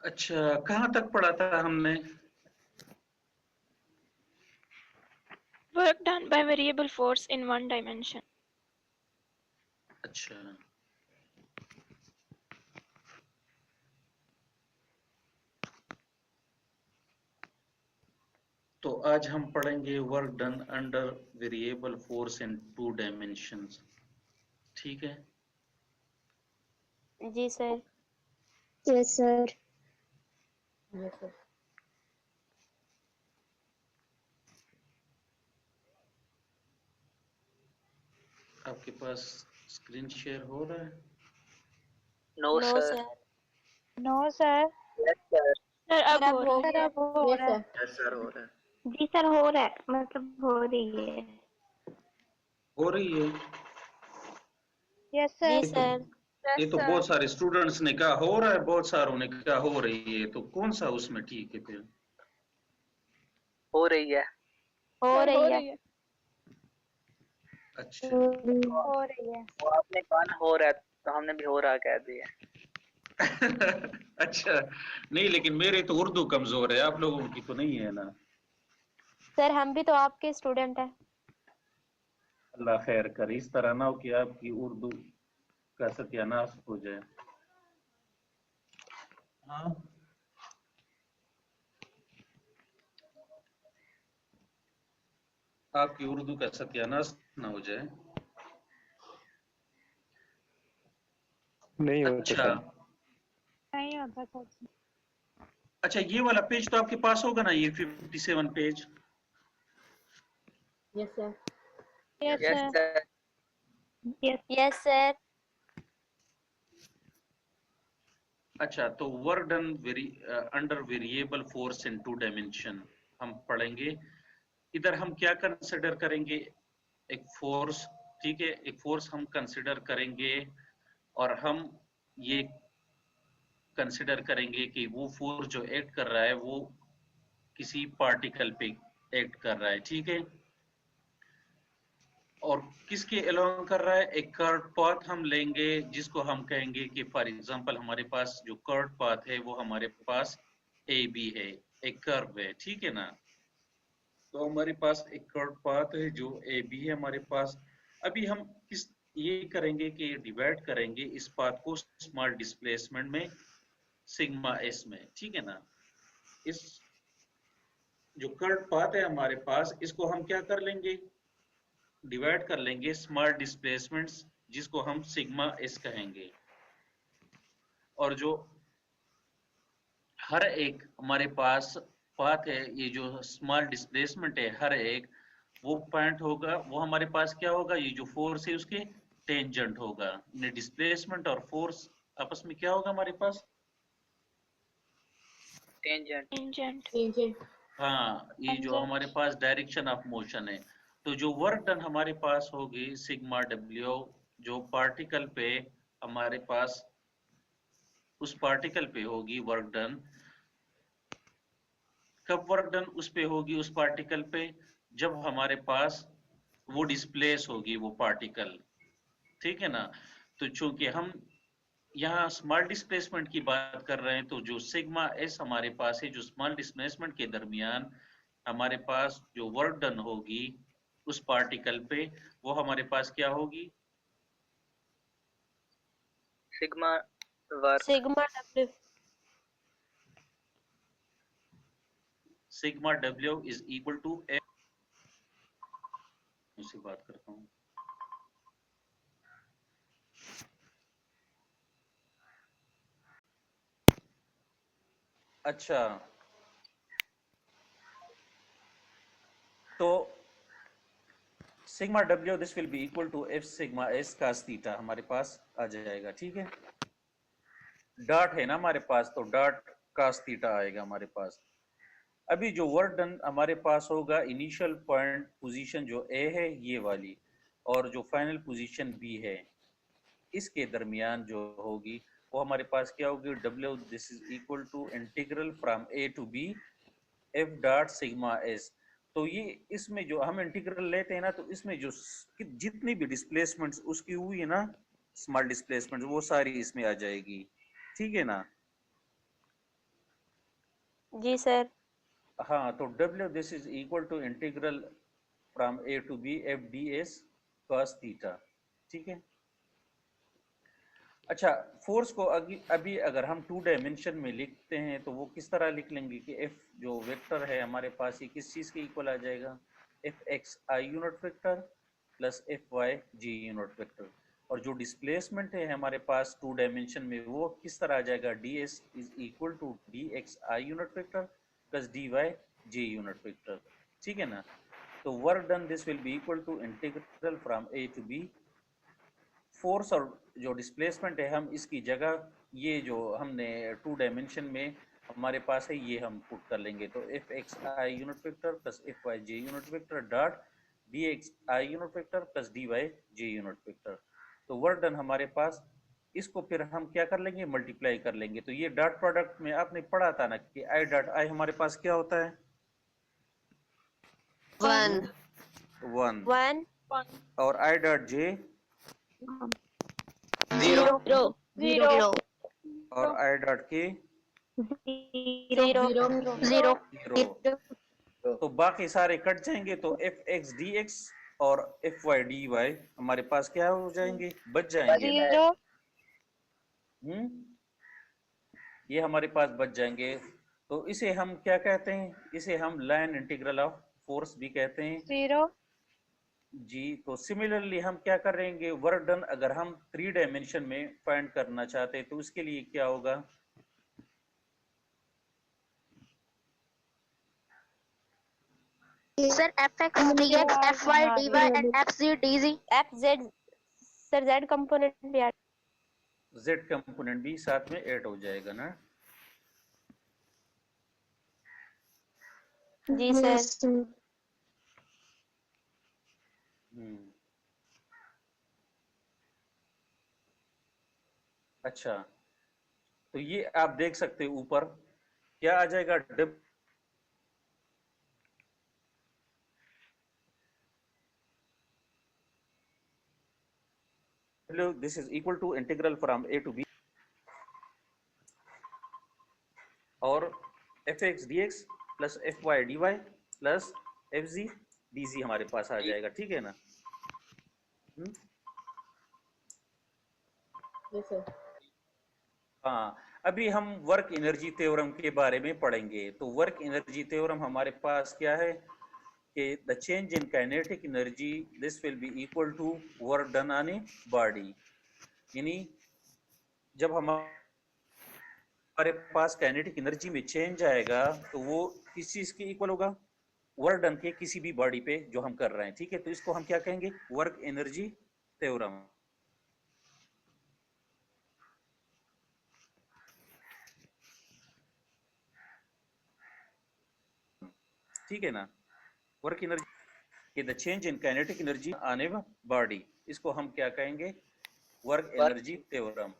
अच्छा, कहाँ तक पढ़ा था हमने? Work done by variable force in one dimension. अच्छा, तो आज हम पढ़ेंगे work done under variable force in 2 dimensions. ठीक है। जी sir. Yes sir. Yes sir. आपके पास स्क्रीन शेयर हो रहा है? No no sir. Sir. No sir. Yes sir. Sir sir अब अब हो हो रहा है। गया। हो यस रहा है। सर। यस सर हो रहा है। जी सर हो रहा है, मतलब हो रही है। हो रही है। यस जी सर। ये तो सर। ये तो बहुत सारे स्टूडेंट्स ने कहा हो रहा है, बहुत सारों ने कहा हो रही है, तो कौन सा उसमें ठीक है फिर? हो रही है। हो सर हो रही है। रही है। अच्छा। हो रही है। वो आपने कहा ना हो रहा है, तो हमने भी हो रहा कह दिया। अच्छा, नहीं लेकिन मेरे तो उर्दू कमजोर है, आप लोगों की तो नहीं है ना। सर हम भी तो आपके स्टूडेंट हैं। अल्लाह खैर करे, इस तरह ना हो कि आपकी उर्दू का सत्यानाश हो जाए। हाँ, आपकी उर्दू का सत्यानाश ना हो जाए। नहीं होता अच्छा, सर। नहीं होता सर। अच्छा, ये वाला पेज तो आपके पास होगा ना, ये 57 page? Yes sir. Yes yes sir. Sir. Yes. Yes sir. अच्छा, तो work done under variable force in 2 dimension हम पढ़ेंगे। इधर हम क्या कंसिडर करेंगे? एक फोर्स, ठीक है, एक फोर्स हम कंसिडर करेंगे, और हम ये कंसिडर करेंगे कि वो फोर्स जो एक्ट कर रहा है वो किसी पार्टिकल पे एक्ट कर रहा है, ठीक है, और किसके अलोंग कर रहा है? एक कर्व पाथ हम लेंगे, जिसको हम कहेंगे कि फॉर एग्जांपल हमारे पास जो कर्व पाथ है वो हमारे पास ए बी है, एक कर्व है, ठीक है ना। तो हमारे पास एक कर्व पाथ है जो ए बी है हमारे पास। अभी हम किस ये करेंगे कि डिवाइड करेंगे इस पाथ को स्मॉल डिस्प्लेसमेंट में, सिग्मा एस में, ठीक है ना। इस जो कर्व पाथ है हमारे पास, इसको हम क्या कर लेंगे? डिवाइड कर लेंगे स्मॉल डिस्प्लेसमेंट्स, जिसको हम सिग्मा एस कहेंगे। और जो हर एक हमारे पास पाथ है, ये जो स्मॉल डिस्प्लेसमेंट है हर एक, वो पॉइंट होगा, वो हमारे पास क्या होगा? ये जो फोर्स है उसके टेंजेंट होगा। डिस्प्लेसमेंट और फोर्स आपस में क्या होगा हमारे पास? टेंजेंट। Tangent. टेंजेंट। हाँ, ये जो हमारे tangent. Pass direction of motion है। तो जो वर्क डन हमारे पास होगी सिग्मा डब्ल्यू, जो पार्टिकल पे हमारे पास, उस पार्टिकल पे होगी वर्क डन। कब वर्क डन उस पे होगी, उस पार्टिकल पे? जब हमारे पास वो डिस्प्लेस होगी वो पार्टिकल, ठीक है ना। तो चूंकि हम यहाँ स्मॉल डिस्प्लेसमेंट की बात कर रहे हैं, तो जो सिग्मा एस हमारे पास है, जो स्मॉल डिस्प्लेसमेंट के दरमियान हमारे पास जो वर्क डन होगी उस पार्टिकल पे, वो हमारे पास क्या होगी? Sigma work. Sigma W. Sigma W is equal to F. उससे बात करता हूँ। अच्छा, तो sigma W this will be equal to F sigma S cos theta हमारे पास आ जाएगा, ठीक है। डॉट है ना हमारे पास, तो डॉट कास थीटा आएगा हमारे पास। अभी जो वर्क डन हमारे पास होगा, इनिशियल पॉइंट पोजीशन जो ए है ये वाली, और जो फाइनल पोजीशन बी है, इसके दरमियान जो होगी वो हमारे पास क्या होगी? W this is equal to integral from A to B F dot sigma S. तो ये इसमें जो हम इंटीग्रल लेते हैं ना, तो इसमें जो जितनी भी डिस्प्लेसमेंट्स उसकी हुई है ना, स्मॉल डिस्प्लेसमेंट, वो सारी इसमें आ जाएगी, ठीक है ना। जी सर। हाँ, तो W this is equal to integral from A to B f ds cos theta, ठीक है। अच्छा, फोर्स को अभी अगर हम 2 डायमेंशन में लिखते हैं तो वो किस तरह लिख लेंगे कि F जो वेक्टर है हमारे पास, ये किस चीज़ के इक्वल आ जाएगा? F X I unit vector plus F Y G unit vector. और जो डिस्प्लेसमेंट है हमारे पास 2 डायमेंशन में वो किस तरह आ जाएगा? D S is equal to D X I unit vector plus D Y J unit vector, ठीक है ना। तो work done this will be equal to integral from A to B. Force और जो डिस्प्लेसमेंट है हम इसकी जगह ये जो हमने 2 डायमेंशन में हमारे पास है ये हम पुट कर लेंगे। तो F X I unit vector plus F Y J unit vector dot D X I unit vector plus D Y J unit vector. तो वर्क डन हमारे पास, इसको फिर हम क्या कर लेंगे? मल्टीप्लाई कर लेंगे। तो ये डॉट प्रोडक्ट में आपने पढ़ा था ना कि आई डॉट आई हमारे पास क्या होता है? 1 1। 1 और आई डॉट जे 0 0 और आई डॉट के 0 0 0। तो बाकी सारे कट जाएंगे तो एफ एक्स डी एक्स और एफ वाई डी वाई हमारे पास क्या हो जाएंगे? बच जाएंगे ना। 0 ये हमारे पास बच जाएंगे। तो इसे हम क्या कहते हैं? इसे हम लाइन इंटीग्रल ऑफ फोर्स भी कहते हैं 0 जी। तो सिमिलरली हम क्या करेंगे? वर्क डन अगर हम 3 डायमेंशन में फाइंड करना चाहते हैं तो उसके लिए क्या होगा? Sir F X D X F Y D Y and F G D G. F Z sir, Z component भी ऐड। जेड कंपोनेंट भी साथ में ऐड हो जाएगा ना। जी सर। अच्छा, तो ये आप देख सकते हैं ऊपर क्या आ जाएगा? This is equal to integral from A to B और F X D X plus F Y D Y plus F G D G हमारे पास आ जाएगा, ठीक है ना। हाँ, अभी हम वर्क एनर्जी थ्योरम के बारे में पढ़ेंगे। तो वर्क एनर्जी थ्योरम हमारे पास क्या है कि the change in kinetic energy this will be equal to work done on a body. यानी जब हमारे पास काइनेटिक एनर्जी में चेंज आएगा तो वो किस चीज के इक्वल होगा? वर्क डन के किसी भी बॉडी पे जो हम कर रहे हैं, ठीक है। तो इसको हम क्या कहेंगे? वर्क एनर्जी थ्योरम, ठीक है ना। Work energy the change in kinetic energy on a body, इसको हम क्या कहेंगे? Work energy theorem.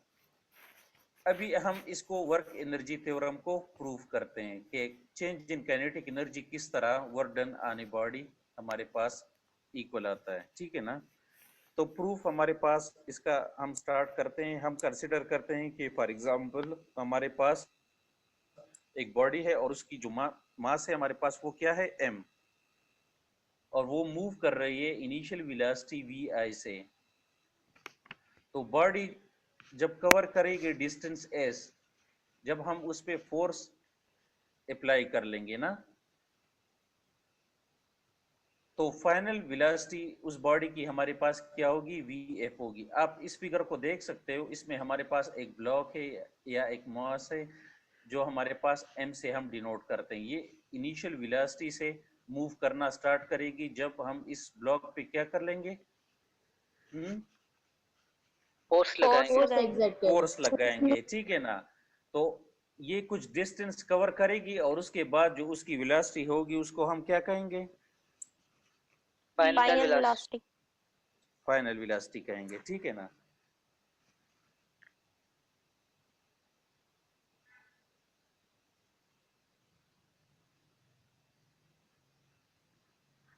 अभी हम इसको वर्क एनर्जी थ्योरम को प्रूव करते हैं कि चेंज इन काइनेटिक एनर्जी किस तरह work done on a body हमारे पास इक्वल आता है, ठीक है ना। तो प्रूफ हमारे पास इसका हम स्टार्ट करते हैं। हम कंसिडर करते हैं कि फॉर एग्जांपल हमारे पास एक बॉडी है और उसकी जो मास है हमारे पास वो क्या है? m, और वो मूव कर रही है इनिशियल वेलोसिटी vi से। तो बॉडी जब कवर करेगी डिस्टेंस s, जब हम उस पे फोर्स अप्लाई कर लेंगे ना तो फाइनल वेलोसिटी उस बॉडी की हमारे पास क्या होगी? vf होगी। आप इस फिगर को देख सकते हो, इसमें हमारे पास एक ब्लॉक है या एक मास है जो हमारे पास m से हम डिनोट करते हैं। ये इनिशियल वेलोसिटी से मूव करना स्टार्ट करेगी जब हम इस ब्लॉक पे क्या कर लेंगे? फोर्स लगाएंगे। फोर्स लगाएंगे, ठीक है ना। तो ये कुछ डिस्टेंस कवर करेगी और उसके बाद जो उसकी वेलोसिटी होगी उसको हम क्या कहेंगे? Final velocity. फाइनल वेलोसिटी कहेंगे, ठीक है ना।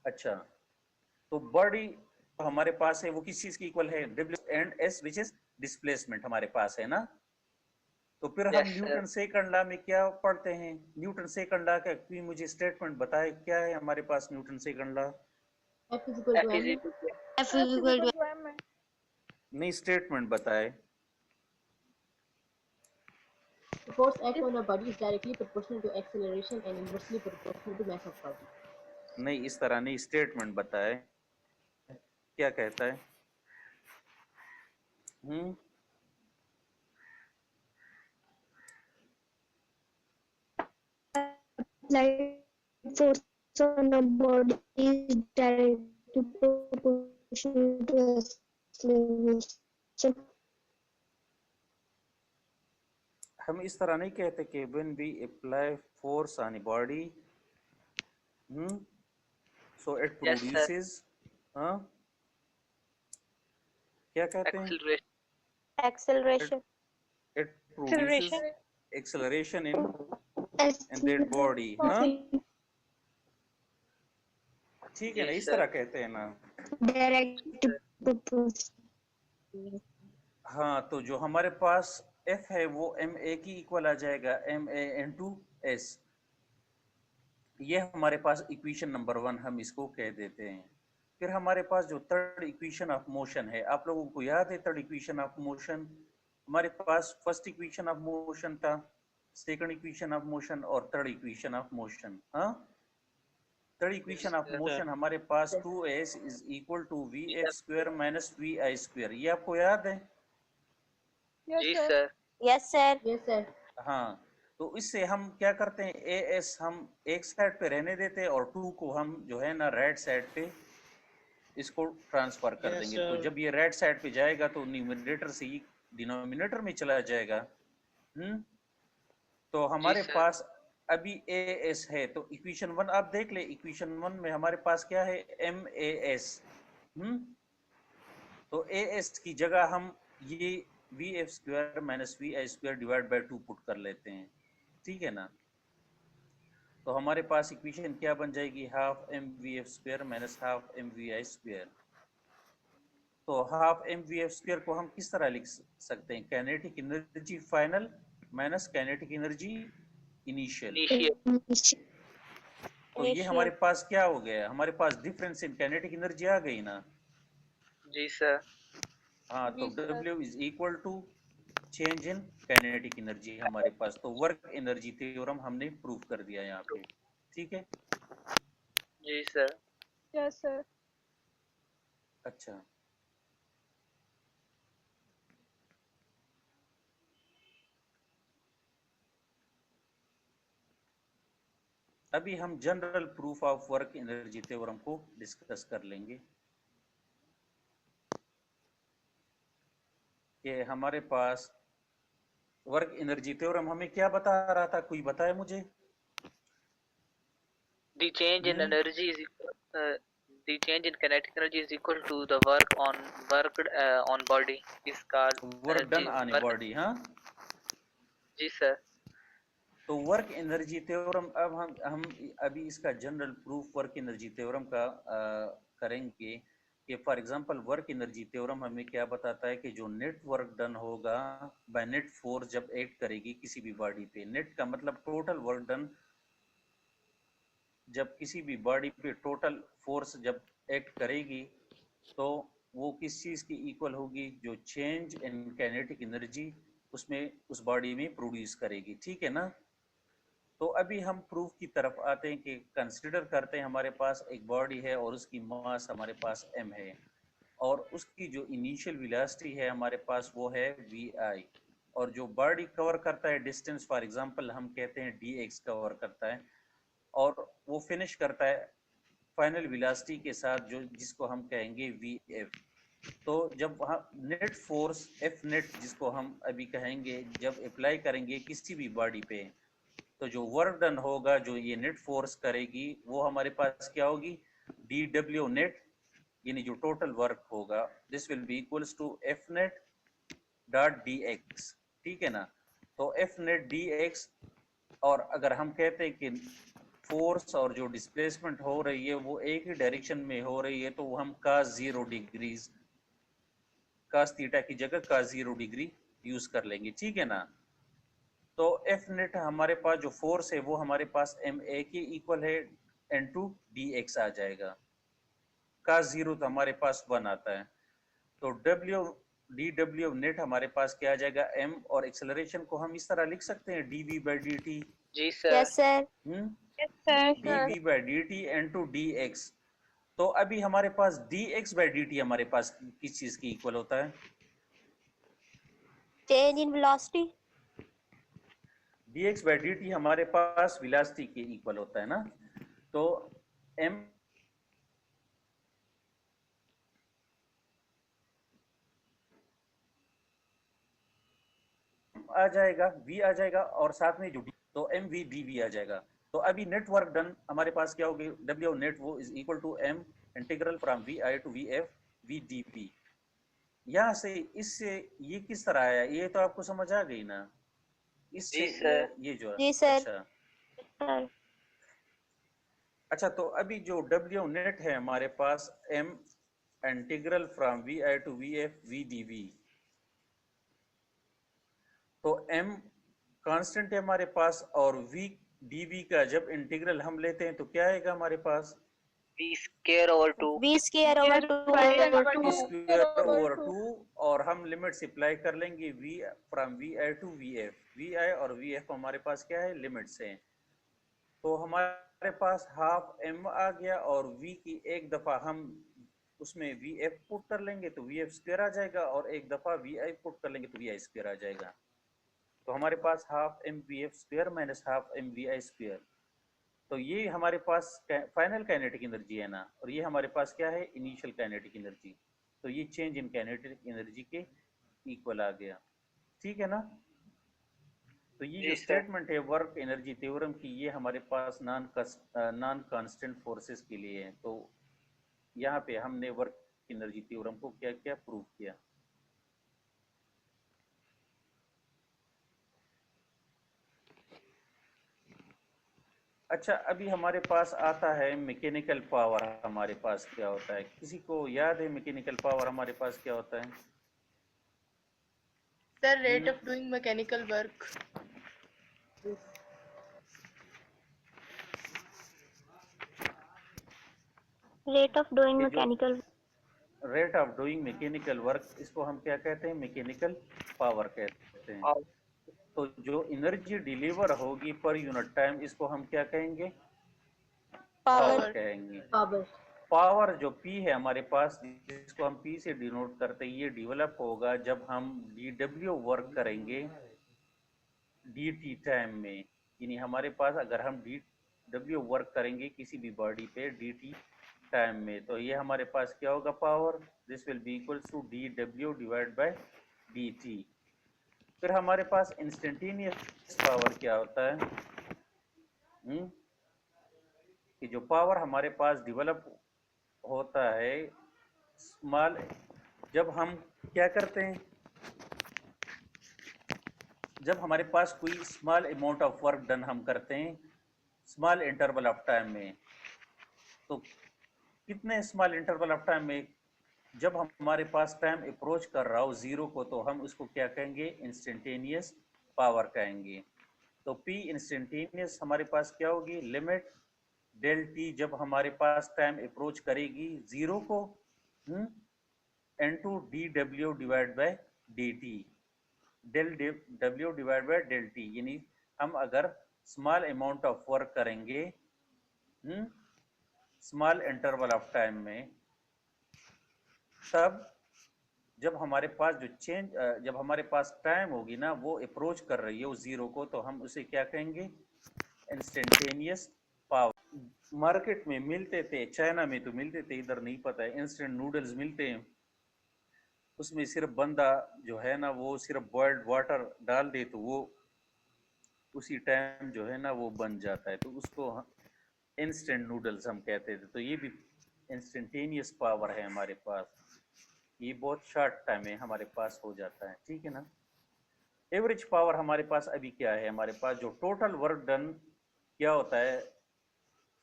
अच्छा, तो बॉडी हमारे पास है वो किस चीज की इक्वल है? W and S which is displacement हमारे पास है ना। तो फिर हम न्यूटन सेकंड लॉ में क्या पढ़ते हैं? न्यूटन सेकंड लॉ का कोई मुझे स्टेटमेंट बताए, क्या है हमारे पास newton second law? F is equal to m. F is equal to नहीं, स्टेटमेंट बताए। The force F on a body is directly proportional to acceleration and inversely proportional to mass of body. नहीं, इस तरह नहीं, statement बताए, क्या कहता है? Applied force on a body is directly proportional to acceleration. हम इस तरह नहीं कहते कि when we apply force on a body, so it produces, क्या कहते हैं? Acceleration. It produces acceleration in that body, ठीक है ना? इस तरह कहते हैं ना? Direct proportional. हाँ, तो जो हमारे पास F है वो ma की इक्वल आ जाएगा ma into s। ये हमारे पास इक्वेशन नंबर 1 हम इसको कह देते हैं। फिर हमारे पास जो थर्ड इक्वेशन ऑफ मोशन है, आप लोगों को याद है थर्ड इक्वेशन ऑफ मोशन? हमारे पास फर्स्ट इक्वेशन ऑफ मोशन था, सेकंड इक्वेशन ऑफ मोशन और थर्ड इक्वेशन ऑफ मोशन। हाँ, थर्ड इक्वेशन ऑफ मोशन हमारे पास 2s is equal to vf square minus vi square. ये आपको याद है? जी sir. Yes, sir. Yes, sir. हाँ, तो इससे हम क्या करते हैं, as हम एक साइड पे रहने देते हैं और 2 को हम जो है ना राइट साइड पे इसको ट्रांसफर कर देंगे। तो जब ये राइट साइड पे जाएगा तो न्यूमरेटर से ही डिनोमिनेटर में चला जाएगा। तो हमारे पास अभी as है, तो इक्वेशन 1 आप देख ले, इक्वेशन 1 में हमारे पास क्या है? MAS। तो as की जगह हम ये vf square minus vi square divide by 2 put कर लेते हैं, ठीक है ना? तो हमारे पास इक्वेशन क्या बन जाएगी? Half mvf square minus half mvi square. तो हाफ mvf स्क्वायर को हम किस तरह लिख सकते हैं? Kinetic energy final minus kinetic energy initial. तो ये हमारे पास क्या हो गया? हमारे पास डिफरेंस इन काइनेटिक एनर्जी आ गई ना? जी सर। हाँ, तो W is equal to change in kinetic energy हमारे पास। तो वर्क एनर्जी थ्योरम हमने प्रूव कर दिया यहाँ पे, ठीक है? जी सर। Yes sir. अच्छा, अभी हम general proof of work energy theorem को डिस्कस कर लेंगे कि हमारे पास वर्क एनर्जी थ्योरम हमें क्या बता रहा था? कोई बताए मुझे? The change in energy is the change in kinetic energy is equal to the work worked on body is called work done on a body. हाँ जी सर। तो वर्क एनर्जी थ्योरम अब हम अभी इसका general proof work energy theorem का करेंगे कि for example work energy theorem हमें क्या बताता है कि जो नेट वर्क डन होगा बाय नेट फोर्स जब एक्ट करेगी किसी भी बॉडी पे, नेट का मतलब टोटल वर्क डन, जब किसी भी बॉडी पे टोटल फोर्स जब एक्ट करेगी तो वो किस चीज की इक्वल होगी? जो चेंज इन काइनेटिक एनर्जी उसमें उस बॉडी में प्रोड्यूस करेगी, ठीक है ना? तो अभी हम प्रूफ की तरफ आते हैं कि कंसिडर करते हैं हमारे पास एक बॉडी है और उसकी मास हमारे पास m है और उसकी जो इनिशियल वेलोसिटी है हमारे पास वो है vi, और जो बॉडी कवर करता है डिस्टेंस, फॉर एग्जांपल हम कहते हैं dx कवर करता है, और वो फिनिश करता है फाइनल वेलोसिटी के साथ जो जिसको हम कहेंगे vf। तो जब नेट फोर्स f नेट जिसको हम अभी कहेंगे जब अप्लाई करेंगे किसी भी बॉडी पे, तो जो वर्क डन होगा जो ये नेट फोर्स करेगी वो हमारे पास क्या होगी? dw नेट, यानी जो टोटल वर्क होगा this will be equals to f net dot dx, ठीक है ना? तो f नेट dx, और अगर हम कहते हैं कि फोर्स और जो डिस्प्लेसमेंट हो रही है वो एक ही डायरेक्शन में हो रही है तो हम cos 0 डिग्रीज, cos थीटा की जगह cos 0 डिग्री यूज कर लेंगे, ठीक है ना? तो एफ नेट हमारे पास जो फोर्स है वो हमारे पास एम ए के इक्वल है n2 dx आ जाएगा, का जीरो तो हमारे पास 1 आता है, तो डब्ल्यू डी डब्ल्यू नेट हमारे पास क्या आ जाएगा m, और एक्सेलरेशन को हम इस तरह लिख सकते हैं dv by dt। जी sir. Yes, sir. Yes, sir. dv by dt n2 dx। तो अभी हमारे पास dx by dt हमारे पास किस चीज की इक्वल होता है? Change in velocity. dx by dt हमारे पास वेलोसिटी के इक्वल होता है ना, तो m आ जाएगा, v आ जाएगा, और साथ में जो तो एम वी डी वी आ जाएगा। तो अभी नेटवर्क डन हमारे पास क्या होगी, डब्ल्यू नेट वो is equal to M integral from V I to V F V D P. यहाँ से इससे ये किस तरह आया, ये तो आपको समझ आ गई ना इससे? जी सर। ये जो जी सर। अच्छा Sir. अच्छा, तो अभी जो डब्ल्यू नेट है हमारे पास M integral from V I to V F V D V, तो m कांस्टेंट है हमारे पास, और v dv का जब इंटीग्रल हम लेते हैं तो क्या आएगा हमारे पास? v square over 2। V square over 2. Square over 2, और हम लिमिट्स अप्लाई कर लेंगे v from V I to V F. V I और वी एफ हमारे पास क्या है, लिमिट्स हैं, तो हमारे पास हाफ m आ गया, और v की एक दफा हम उसमें वी एफ पुट कर लेंगे तो वी एफ स्क्वायर आ जाएगा, और एक दफा वी आई पुट कर लेंगे तो वी आई स्क्वायर आ जाएगा। तो हमारे पास half M V F square minus half M V I square, तो ये हमारे पास फाइनल काइनेटिक एनर्जी है ना, और ये हमारे पास क्या है, इनिशियल काइनेटिक एनर्जी। तो ये चेंज इन काइनेटिक एनर्जी के इक्वल आ गया, ठीक है ना। तो ये जो स्टेटमेंट है वर्क एनर्जी थ्योरम की, ये हमारे पास नॉन कांस्टेंट फोर्सेस के लिए है। तो यहाँ पे हमने वर्क एनर्जी थ्योरम को क्या क्या प्रूव किया। अच्छा, अभी हमारे पास आता है मैकेनिकल पावर। हमारे पास क्या होता है, किसी को याद है मैकेनिकल पावर हमारे पास क्या होता है? Sir, rate of doing mechanical work. Rate of doing mechanical. Rate of doing mechanical work, इसको हम क्या कहते हैं, मैकेनिकल पावर कहते हैं। तो जो एनर्जी डिलीवर होगी पर यूनिट टाइम, इसको हम क्या कहेंगे, पावर कहेंगे। पावर जो P है हमारे पास, जिसको हम P से डिनोट करते हैं, ये डेवलप होगा जब हम dW वर्क करेंगे dt टाइम में। यानी हमारे पास अगर हम dW वर्क करेंगे किसी भी बॉडी पे dt टाइम में, तो ये हमारे पास क्या होगा, power, this will be equal to dW divide by dt। फिर हमारे पास इंस्टेंटेनियस पावर क्या होता है, कि जो पावर हमारे पास डेवलप होता है स्मॉल, जब हम क्या करते हैं, जब हमारे पास कोई small amount of work done हम करते हैं स्मॉल इंटरवल ऑफ टाइम में, तो कितने स्मॉल इंटरवल ऑफ टाइम में, जब हमारे पास टाइम अप्रोच कर रहा हो जीरो को, तो हम उसको क्या कहेंगे, इंस्टेंटेनियस पावर कहेंगे। तो P इंस्टेंटेनियस हमारे पास क्या होगी, लिमिट डेल टी जब हमारे पास टाइम अप्रोच करेगी जीरो को, n2 dW divide by dt, del W divide by del T. यानी हम अगर स्मॉल अमाउंट ऑफ वर्क करेंगे स्मॉल इंटरवल ऑफ टाइम में, तब जब हमारे पास जो चेंज, जब हमारे पास टाइम होगी ना वो अप्रोच कर रही है वो जीरो को, तो हम उसे क्या कहेंगे, इंस्टेंटेनियस पावर। मार्केट में मिलते थे, चाइना में तो मिलते थे, इधर नहीं पता है, इंस्टेंट नूडल्स मिलते हैं, उसमें सिर्फ बंदा जो है ना वो सिर्फ बॉइल्ड वाटर डाल दे तो वो उसी टाइम जो है ना वो बन जाता है, तो उसको इंस्टेंट नूडल्स हम कहते थे। तो ये भी इंस्टेंटेनियस पावर है हमारे पास, ये बहुत शॉर्ट टाइम में हमारे पास हो जाता है, ठीक है ना। एवरेज पावर हमारे पास अभी क्या है, हमारे पास जो टोटल वर्क डन क्या होता है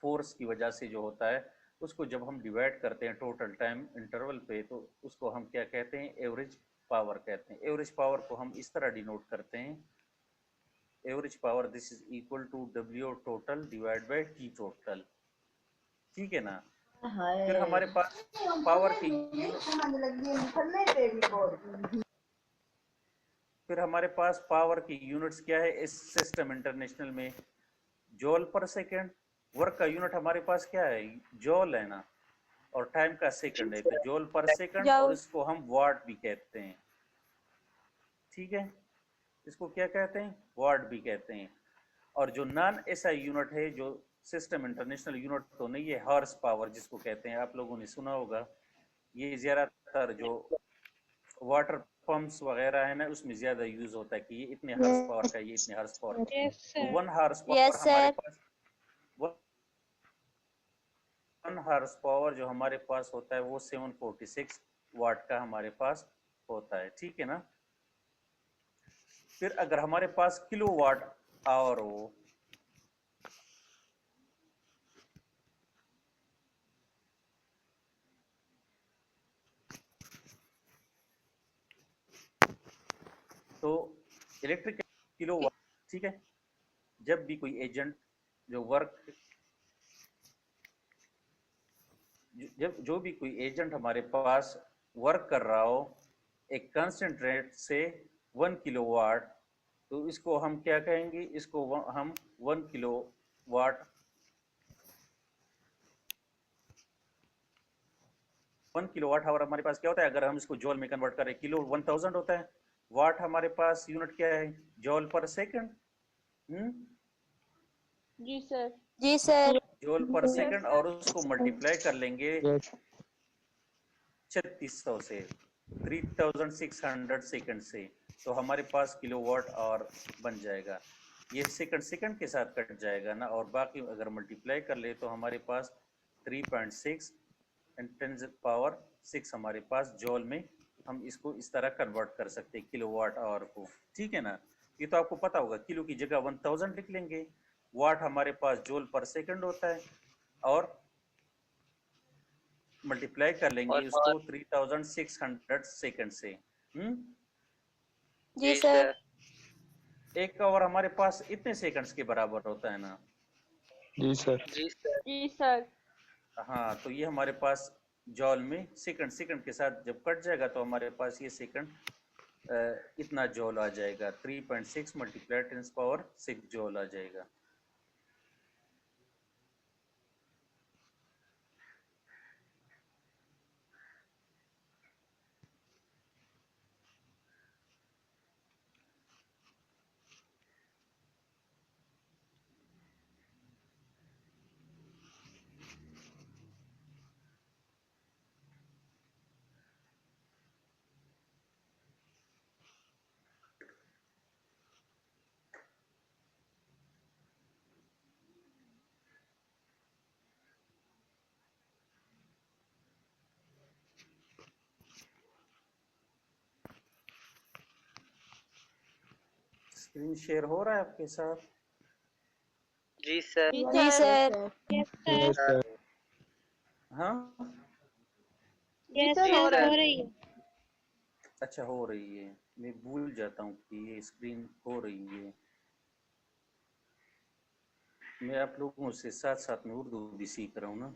फोर्स की वजह से जो होता है, उसको जब हम डिवाइड करते हैं टोटल टाइम इंटरवल पे, तो उसको हम क्या कहते हैं, एवरेज पावर कहते हैं। एवरेज पावर को हम इस तरह डिनोट करते हैं, average power this is equal to W total divide by T total, ठीक है ना। फिर हमारे पास पावर की यूनिट्स क्या है इस सिस्टम इंटरनेशनल में, जॉल पर सेकेंड। वर्क का यूनिट हमारे पास क्या है, जॉल है ना, और टाइम का सेकंड है, तो जॉल पर सेकंड, और इसको हम वाट भी कहते हैं, ठीक है, इसको क्या कहते हैं, वाट भी कहते हैं। और जो नॉन एसआई यूनिट है, जो सिस्टम इंटरनेशनल यूनिट तो नहीं है, हॉर्स पावर जिसको कहते हैं, आप लोगों ने सुना होगा, ये ज्यादातर जो वाटर पंप्स वगैरह है ना उसमें ज्यादा यूज होता है कि ये इतने हॉर्स पावर का, ये इतने हॉर्स पावर का। Yes, sir. 1 हॉर्स पावर हमारे पास, 1 हॉर्स पावर जो हमारे पास होता है वो 746 वाट का हमारे पास होता है, ठीक है ना। फिर अगर हमारे पास किलो वाट आवर हो, तो इलेक्ट्रिक किलो वाट, ठीक है, जब भी कोई एजेंट जो वर्क, जो भी कोई एजेंट हमारे पास वर्क कर रहा हो एक कांस्टेंट रेट से 1 किलोवाट, तो इसको हम क्या कहेंगे, इसको हम 1 किलोवाट 1 किलोवाट आवर हमारे पास क्या होता है, अगर हम इसको जॉल में कन्वर्ट करें, किलो 1000 होता है, वाट हमारे पास यूनिट क्या है, जॉल पर सेकंड। जी सर। जी सर। जॉल पर सेकंड, और उसको मल्टीप्लाई कर लेंगे 3600 से, 3600 सेकंड से, तो हमारे पास किलोवाट आवर बन जाएगा। ये सेकंड के साथ कट जाएगा ना, और बाकी अगर मल्टीप्लाई कर ले तो हमारे पास 3.6 and 10⁻⁶ हमारे पास जॉल में हम इसको इस तरह कन्वर्ट कर सकते हैं किलोवाट आवर को, ठीक है ना। ये तो आपको पता होगा, किलो की जगह 1000 लिख लेंगे, वाट हमारे पास जॉल पर सेकंड होता है, और मल्टीप्लाई कर लेंगे उसको 3600 सेकंड से। जी सर। एक आवर हमारे पास इतने सेकंड्स के बराबर होता है ना। जी सर। जी सर। जी सर। हाँ, तो ये हमारे पास जॉल में सेकंड के साथ जब कट जाएगा तो हमारे पास ये सेकंड इतना जॉल आ जाएगा, 3.6 मल्टीप्लाई 10⁻⁶ जॉल आ जाएगा। स्क्रीन शेयर हो रहा है आपके साथ? जी सर। जी सर। Yes, sir. हाँ, Yes, sir. हो रही है। अच्छा हो रही है, मैं भूल जाता हूँ कि ये स्क्रीन हो रही है। मैं आप लोगों से साथ साथ में उर्दू भी सीख रहा हूँ ना।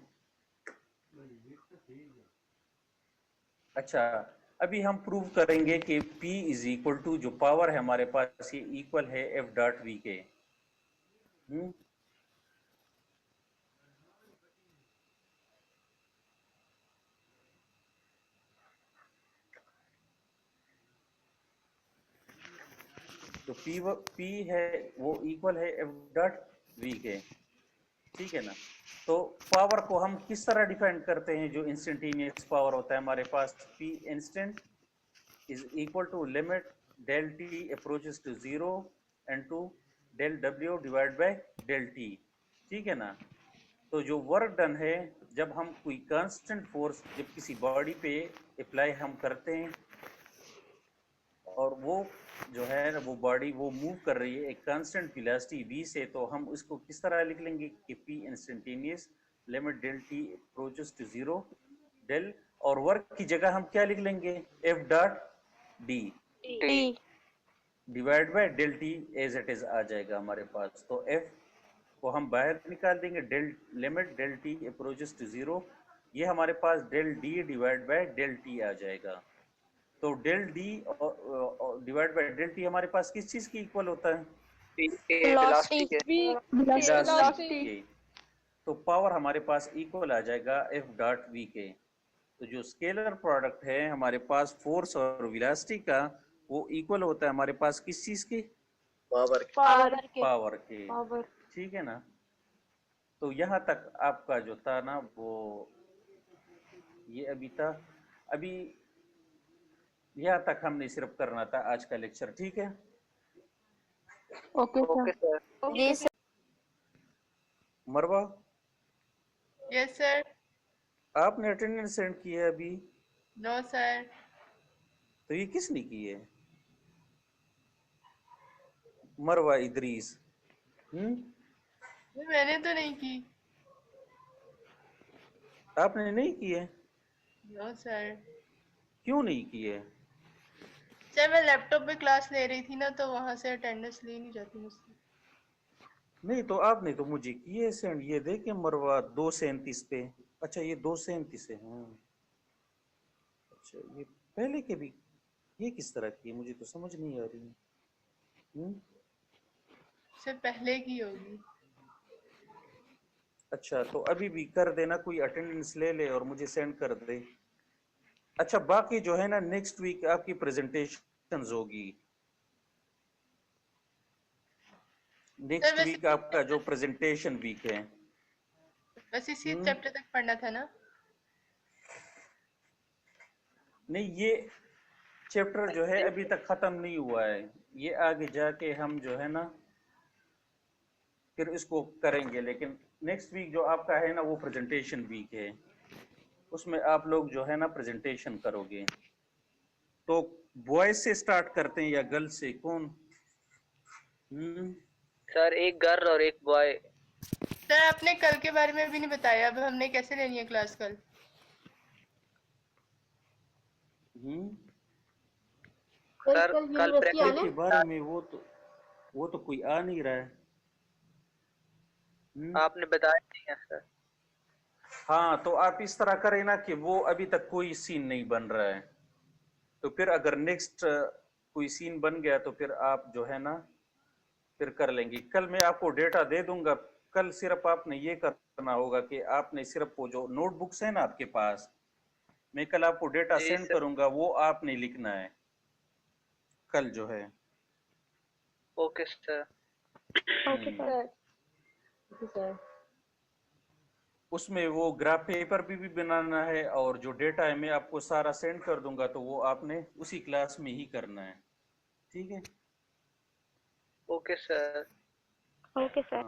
अच्छा, अभी हम प्रूव करेंगे कि P इज इक्वल टू जो पावर है हमारे पास ये इक्वल है F डॉट V के। तो P है वो इक्वल है F डॉट V के, ठीक है ना। तो पावर को हम किस तरह डिफाइन करते हैं, जो इंस्टेंटेनियस पावर होता है हमारे पास, P instant is equal to limit del T approaches to 0 and to del W divided by del T, ठीक है ना। तो जो वर्क डन है, जब हम कोई कांस्टेंट फोर्स जब किसी बॉडी पे अप्लाई हम करते हैं, और वो जो है ना वो बॉडी वो मूव कर रही है एक कांस्टेंट वेलोसिटी v से, तो हम उसको किस तरह लिख लेंगे कि P instantaneous limit del T approaches to 0 del, और वर्क की जगह हम क्या लिख लेंगे, F dot D। Divide by del T as it is आ जाएगा हमारे पास। तो एफ को हम बाहर निकाल देंगे, del limit del T approaches to 0, ये हमारे पास del D divide by del T आ जाएगा। तो del D divide by del T हमारे पास किस चीज की इक्वल होता है? वेलोसिटी के वेलोसिटी के। तो पावर हमारे पास इक्वल आ जाएगा एफ डॉट वी के। तो जो स्केलर प्रोडक्ट है हमारे पास फोर्स और वेलोसिटी का, वो इक्वल होता है हमारे पास किस चीज की? पावर के। ठीक है ना। तो यहाँ तक आपका जो था ना वो ये अभी था, अभी यहाँ तक हमने सिर्फ करना था आज का लेक्चर। ठीक है। Okay sir. मरवा, Yes, sir. आपने अटेंडेंस सेंड की है अभी? No, sir. तो ये किसने की है? मरवा इदरीस। मैंने तो नहीं की। आपने नहीं की है? No, sir. क्यों नहीं की है? सर मैं लैपटॉप पे क्लास ले रही थी ना, तो वहां से अटेंडेंस ली नहीं जाती मुझसे। नहीं तो आपने तो मुझे की है सेंड, ये देखे मरवा 237 पे। अच्छा ये 237 है। हाँ अच्छा, ये पहले के भी ये किस तरह की है मुझे तो समझ नहीं आ रही। सर पहले की होगी। अच्छा तो अभी भी कर देना, कोई अटेंडेंस ले ले और मुझे सेंड कर दे। अच्छा बाकी जो है ना नेक्स्ट वीक आपकी प्रेजेंटेशंस होगी। नेक्स्ट वीक आपका जो प्रेजेंटेशन वीक है। बस इसी चैप्टर तक पढ़ना था ना? नहीं ये चैप्टर जो है अभी तक खत्म नहीं हुआ है, ये आगे जाके हम जो है ना फिर इसको करेंगे। लेकिन नेक्स्ट वीक जो आपका है ना वो प्रेजेंटेशन वीक है, उसमें आप लोग जो है ना प्रेजेंटेशन करोगे। तो बॉयज से स्टार्ट करते हैं या गर्ल्स से, कौन? सर एक गर्ल और एक बॉय। सर आपने कल के बारे में भी नहीं बताया, अब हमने कैसे लेनी है क्लास कल? सर कल प्रैक्टिकल के बारे में वो तो कोई आ नहीं रहा है। आपने बताया नहीं है सर। हाँ तो आप इस तरह करें ना कि वो अभी तक कोई सीन नहीं बन रहा है, तो फिर अगर नेक्स्ट कोई सीन बन गया तो फिर आप जो है ना फिर कर लेंगे। कल मैं आपको डेटा दे दूंगा, कल सिर्फ आपने ये करना होगा कि आपने सिर्फ वो जो नोटबुक्स है ना आपके पास, मैं कल आपको डेटा सेंड करूंगा, वो आपने लिखना है कल जो है। Okay sir. Okay sir. उसमें वो ग्राफ पेपर भी बनाना है और जो डेटा है मैं आपको सारा सेंड कर दूंगा, तो वो आपने उसी क्लास में ही करना है। ठीक है। Okay sir. Okay sir.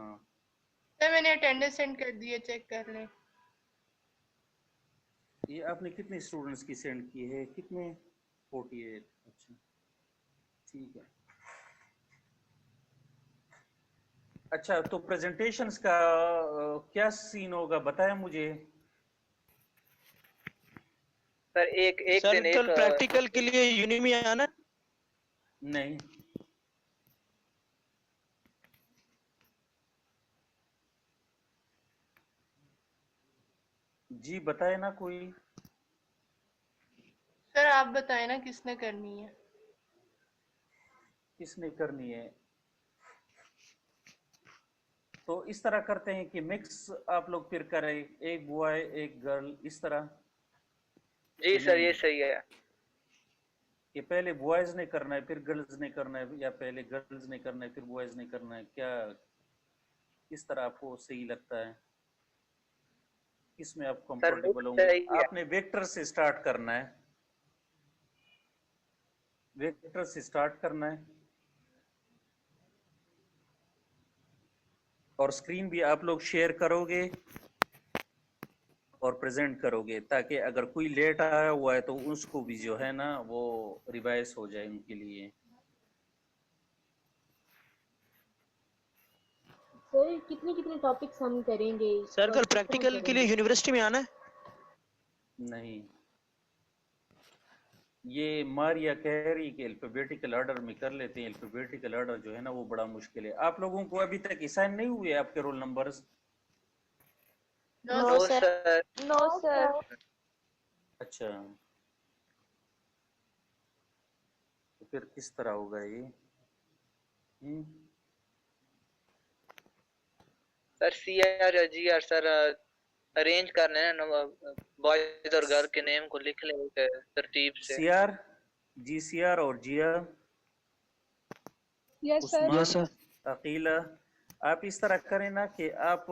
Sir मैंने अटेंडेंस सेंड कर दी है, चेक कर लें। ये आपने कितने स्टूडेंट्स की सेंड की है? कितने? 48। अच्छा ठीक है। अच्छा तो प्रेजेंटेशंस का क्या सीन होगा बताया मुझे। सर एक सर दिन कल प्रैक्टिकल के लिए यूनिमी आना? नहीं जी बताए ना कोई। सर आप बताएं ना किसने करनी है। किसने करनी है? तो इस तरह करते हैं कि मिक्स आप लोग फिर करें, एक बॉय एक गर्ल इस तरह। जी सर ये सही है कि पहले बॉयज ने करना है फिर गर्ल्स ने करना है, या पहले गर्ल्स ने करना है फिर बॉयज ने करना है, क्या किस तरह आपको सही लगता है? किसमें आप कंफर्टेबल होंगे? आपने वेक्टर से स्टार्ट करना है, वेक्टर से स्टार्ट करना है और स्क्रीन भी आप लोग शेयर करोगे और प्रेजेंट करोगे, ताकि अगर कोई लेट आया हुआ है तो उसको भी जो है ना वो रिवाइज हो जाए उनके लिए। सर कितने टॉपिक्स हम करेंगे? सर कल प्रैक्टिकल के लिए यूनिवर्सिटी में आना है? नहीं ये मारिया कह रही कि अल्फाबेटिकल ऑर्डर में कर लेते हैं। अल्फाबेटिकल ऑर्डर जो है ना वो बड़ा मुश्किल है। आप लोगों को अभी तक असाइन नहीं हुए आपके roll numbers? No no sir. Sir. No sir. अच्छा, तो फिर किस तरह होगा ये? सर CR या GR सर अरेंज करने हैं ना, बॉयज और गर्ल के नेम को लिख ले एक तरतीब से। CR, GCR और जिया, यस सर। उस्मान, अकीला, आप इस तरह करें ना कि आप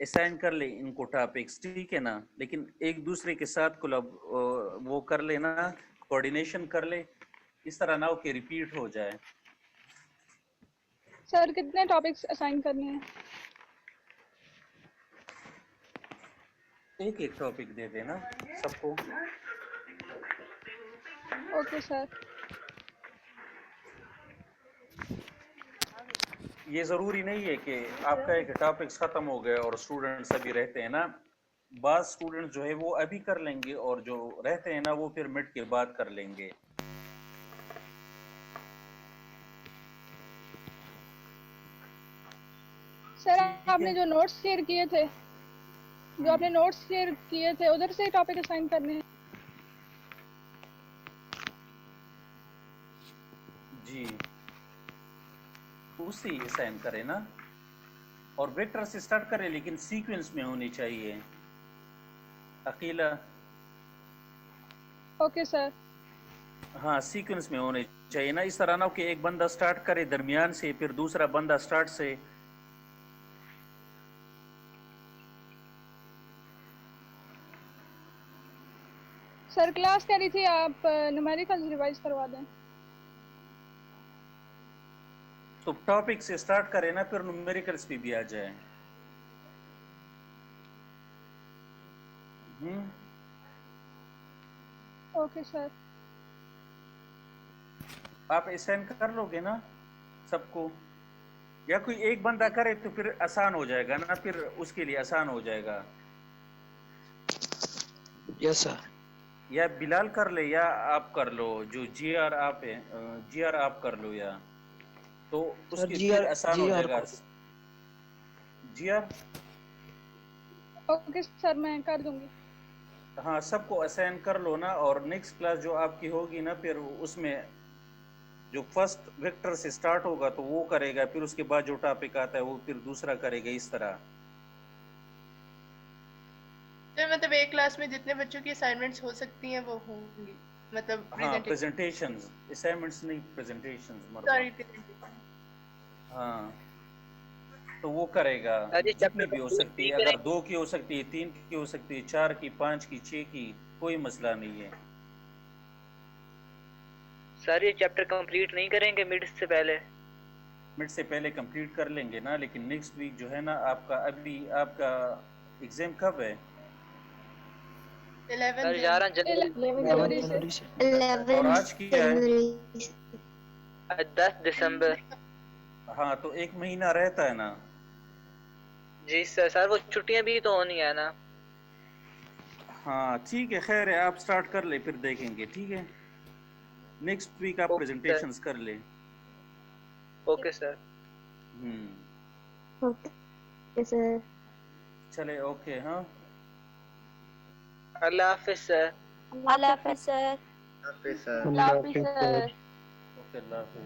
असाइन कर ले इनको टॉपिक्स, ठीक है ना, लेकिन एक दूसरे के साथ वो कर लेना, कोऑर्डिनेशन कर ले, इस तरह ना हो कि रिपीट हो जाए। सर कितने टॉपिक्स असाइन करने हैं? एक एक टॉपिक दे देना सबको। Okay sir. ये ज़रूरी नहीं है कि आपका एक टॉपिक्स ख़त्म हो गए और स्टूडेंट्स अभी रहते हैं ना, बाद स्टूडेंट्स जो है वो अभी कर लेंगे और जो रहते हैं ना वो फिर मिड के बाद कर लेंगे। सर आपने जो नोट्स शेयर किए थे, उधर से टॉपिक असाइन करने हैं? जी, उसी असाइन करें ना, और वेक्टर से स्टार्ट करें लेकिन सीक्वेंस में होनी चाहिए। Akila, okay sir. हाँ सीक्वेंस में होने चाहिए ना, इस तरह ना हो कि एक बंदा स्टार्ट करे दरमियान से फिर दूसरा बंदा स्टार्ट से। सर क्लास कह रही थी आप न्यूमेरिकल्स रिवाइज करवा दें। तो टॉपिक से स्टार्ट करें ना, फिर न्यूमेरिकल्स भी आ जाए। Okay sir. आप असाइन कर लोगे ना सबको, या कोई एक बंदा करे तो फिर आसान हो जाएगा ना, फिर उसके लिए आसान हो जाएगा। Yes sir. या बिलाल कर ले या आप कर लो, जो GR आप है, GR आप कर लो, या तो उसके फिर आसान हो जाएगा। GR, ओके सर मैं कर दूंगी। हाँ सबको असाइन कर लो ना, और नेक्स्ट क्लास जो आपकी होगी ना फिर उसमें जो फर्स्ट वेक्टर से स्टार्ट होगा तो वो करेगा, फिर उसके बाद जो टॉपिक आता है वो फिर दूसरा करेगा, इस तरह। तो मतलब एक क्लास में जितने बच्चों की असाइनमेंट्स हो सकती हैं वो होंगी, मतलब हाँ प्रेजेंटेशंस, असाइनमेंट्स नहीं, प्रेजेंटेशंस। सॉरी। हाँ तो वो करेगा, जितनी भी हो सकती है, अगर 2 की हो सकती है, 3 की हो सकती है, 4 की, 5 की, 6 की, कोई मसला नहीं है। सर ये चैप्टर कंप्लीट नहीं करेंगे मिड से पहले? मिड से पहले कंप्लीट कर लेंगे ना, लेकिन नेक्स्ट वीक जो है ना आपका, अभी आपका एग्जाम कब है? 11 जनवरी से। और आज की है 10 दिसंबर। हाँ तो 1 महीना रहता है ना। जी सर। सर वो छुट्टियां भी तो होनी है ना? हाँ ठीक है, खैर है, आप स्टार्ट कर ले फिर देखेंगे, ठीक है। नेक्स्ट वीक आप प्रेजेंटेशंस कर ले। Okay sir. Okay sir. चले, ओके, हाँ, अल्लाह हाफिज सर। अल्लाह हाफिज सर। अल्लाह हाफिज सर। अल्लाह हाफिज सर। ओके, अल्लाह हाफिज।